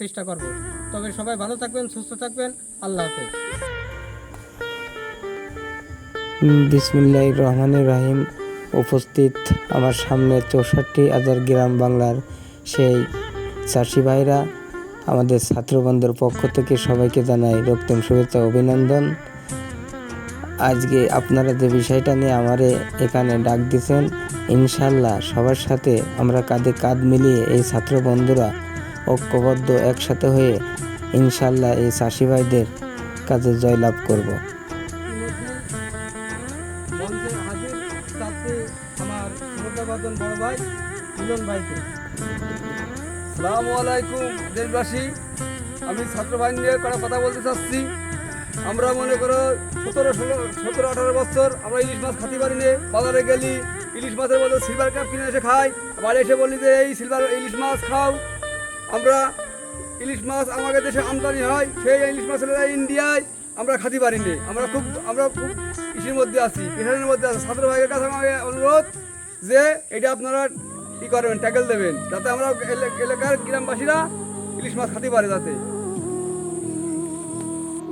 চেষ্টা করব। তবে সবাই ভালো থাকবেন, সুস্থ থাকবেন। আল্লাহ হাফেজ। বিসমিল্লাহির রহমানির রহিম। উপস্থিত আমার সামনে 64,000 গ্রাম বাংলার সেই চাষি ভাইরা, আমাদের ছাত্রবন্ধুর পক্ষ থেকে সবাইকে জানাই রক্তিম শুভেচ্ছা, অভিনন্দন। আজকে আপনারা যে বিষয়টা নিয়ে আমারে এখানে ডাক দিয়েছেন, ইনশাল্লাহ সবার সাথে আমরা কাঁধে কাঁধ মিলিয়ে এই ছাত্র বন্ধুরা ঐক্যবদ্ধ একসাথে হয়ে ইনশাল্লাহ এই চাষি ভাইদের কাজে জয়লাভ করব। মঞ্চে হাজির চাচ্ছি আমার শ্রদ্ধাভাজন বড় ভাই মিলন ভাইকে। আসসালামু আলাইকুম দেশবাসী, আমি ছাত্র ভাই নিয়ে কটা কথা বলতে চাচ্ছি। আমরা মনে করো 17-18 বছর আমরা ইলিশ মাছ খাতে পারি না। বাজারে গেলি ইলিশ মাছের বদলে সিলভার কাপ কিনে এসে খাই, বাড়ি এসে বলি যে এই সিলভার ইলিশ মাছ খাও। আমরা ইলিশ মাছ আমাদের দেশে আমদানি হয়, সেই ইলিশ মাছের ইন্ডিয়ায় আমরা খাতে পারি না। আমরা খুব ইসির মধ্যে আছি, পেশারের মধ্যে আছি। ছাত্র ভাইয়ের কাছে আমাকে অনুরোধ যে এটা আপনারা কি করবেন, ট্যাকেল দেবেন, যাতে আমরা এলাকার গ্রামবাসীরা ইলিশ মাছ খাতে পারে। যাতে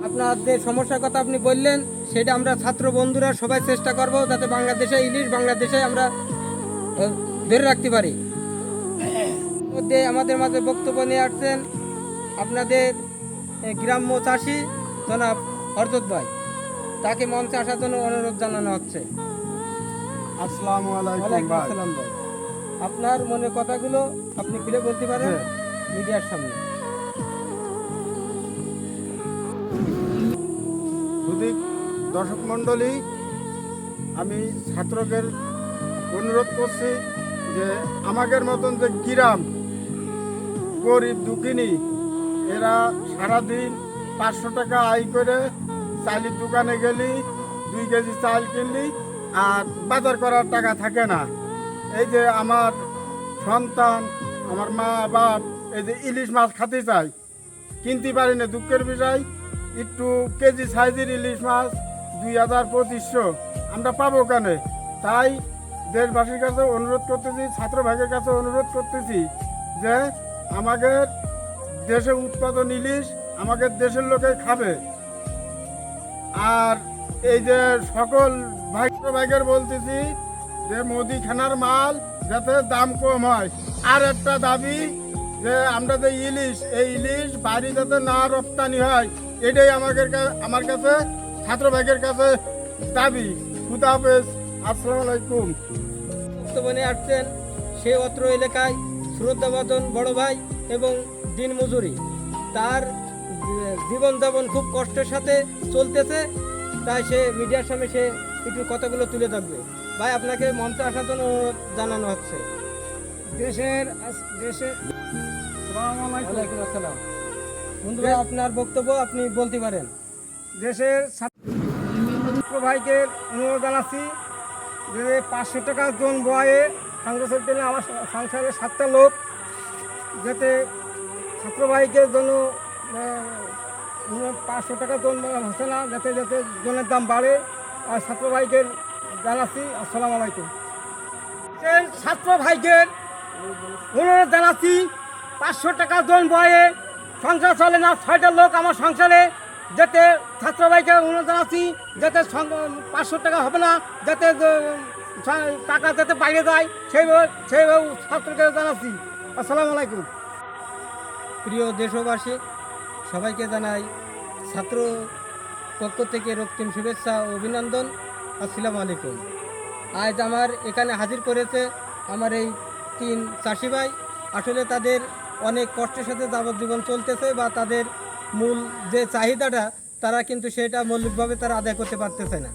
আপনাদের সমস্যার কথা আপনি বললেন, সেটা আমরা ছাত্র বন্ধুরা সবাই চেষ্টা করব যাতে বাংলাদেশে ইলিশ বাংলাদেশে আমরা ধরে রাখতে পারি। মধ্যে আমাদের মাঝে বক্তব্য নিয়ে আসছেন আপনাদের গ্রাম্য চাষি জনাব হরজত ভাই, তাকে মঞ্চে আসার জন্য অনুরোধ জানানো হচ্ছে। আসসালামু ওয়ালাইকুম আসসালাম ভাই, আপনার মনের কথাগুলো আপনি খুলে বলতে পারেন মিডিয়ার সামনে। দর্শক মণ্ডলী, আমি ছাত্রদের অনুরোধ করছি যে আমাদের মতন যে গ্রাম গরিব দুঃখিনী, এরা সারাদিন 500 টাকা আয় করে চালের দোকানে গেলি 2 কেজি চাল কিনলি আর বাজার করার টাকা থাকে না। এই যে আমার সন্তান, আমার মা বাপ এই যে ইলিশ মাছ খেতে চাই, কিনতে পারি না। দুঃখের বিষয়, একটু কেজি সাইজের ইলিশ মাছ 2,000-2,500 আমরা পাবো কেন? তাই দেশবাসীর কাছে অনুরোধ করতেছি, ছাত্র ভাইয়ের কাছে অনুরোধ করতেছি যে আমাদের দেশে উৎপাদন ইলিশ আমাদের দেশের লোকে খাবে। আর এই যে সকল ভাইয়ের বলতেছি যে মুদিখানার মাল যাতে দাম কম হয়। আর একটা দাবি যে আমরা যে ইলিশ, এই ইলিশ বাড়ি যাতে না রপ্তানি হয়, এটাই আমার কাছে ছাত্র ভাইয়ের কাছে দাবি। খুদা হাফেজ, আসসালামু আলাইকুম। বক্তব্য নিয়ে আসছেন সে অত্র এলাকায় শ্রদ্ধাভাজন বড় ভাই এবং দিন মজুরি, তার জীবনযাপন খুব কষ্টের সাথে চলতেছে, তাই সে মিডিয়ার সামনে সে একটু কথাগুলো তুলে ধরবে। ভাই, আপনাকে মঞ্চে আসার জন্য অনুরোধ জানানো হচ্ছে। ওয়ালাইকুম আসসালাম। বন্ধু ভাই, আপনার বক্তব্য আপনি বলতে পারেন। দেশের ছাত্র ভাইকে অনুরোধ জানাচ্ছি যে 500 টাকা জন বয়ে সংসার চলতে না। আমার সংসারে 7টা লোক, যাতে ছাত্র ভাইকে জন্য 500 টাকা জন হচ্ছে না, যাতে যাতে জনের দাম বাড়ে। আর ছাত্র ভাইকে জানাচ্ছি আসসালামু আলাইকুম। ছাত্র ভাইকে অনুরোধ জানাচ্ছি 500 টাকা জন বয়ে সংসার চলে না, 6টা লোক আমার সংসারে, যাতে ছাত্র ভাইকে অনুরোধ জানাচ্ছি যাতে 500 টাকা হবে না, যাতে টাকা যাতে বাইরে যায়, সেইভাবে ছাত্রকে জানাচ্ছি। আসসালামু আলাইকুম। প্রিয় দেশবাসী, সবাইকে জানাই ছাত্র পক্ষ থেকে রক্তিম শুভেচ্ছা ও অভিনন্দন। আসসালামু আলাইকুম। আজ আমার এখানে হাজির করেছে আমার এই 3 চাষি ভাই। আসলে তাদের অনেক কষ্টের সাথে যাবজ্জীবন চলতেছে, বা তাদের মূল যে চাহিদাটা তারা কিন্তু সেটা মৌলিকভাবে তারা আদায় করতে পারতেছে না।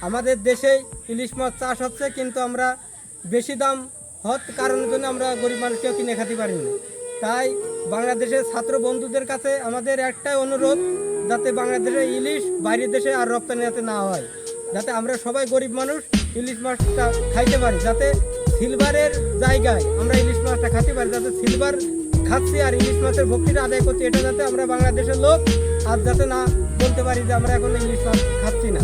আমাদের দেশেই ইলিশ মাছ চাষ হচ্ছে, কিন্তু আমরা বেশি দাম হওয়ার কারণের জন্য আমরা গরিব মানুষকেও কিনে খেতে পারি না। তাই বাংলাদেশের ছাত্র বন্ধুদের কাছে আমাদের একটাই অনুরোধ, যাতে বাংলাদেশের ইলিশ বাইরের দেশে আর রপ্তানি যাতে না হয়, যাতে আমরা সবাই গরিব মানুষ ইলিশ মাছটা খাইতে পারি, যাতে সিলভারের জায়গায় আমরা ইলিশ মাছটা খাইতে পারি, যাতে সিলভার খাচ্ছি আর ইলিশ মাছের ভক্তিটা আদায় করছি, এটা যাতে আমরা বাংলাদেশের লোক আর যাতে না বলতে পারি যে আমরা এখন ইলিশ মাছ খাচ্ছি না।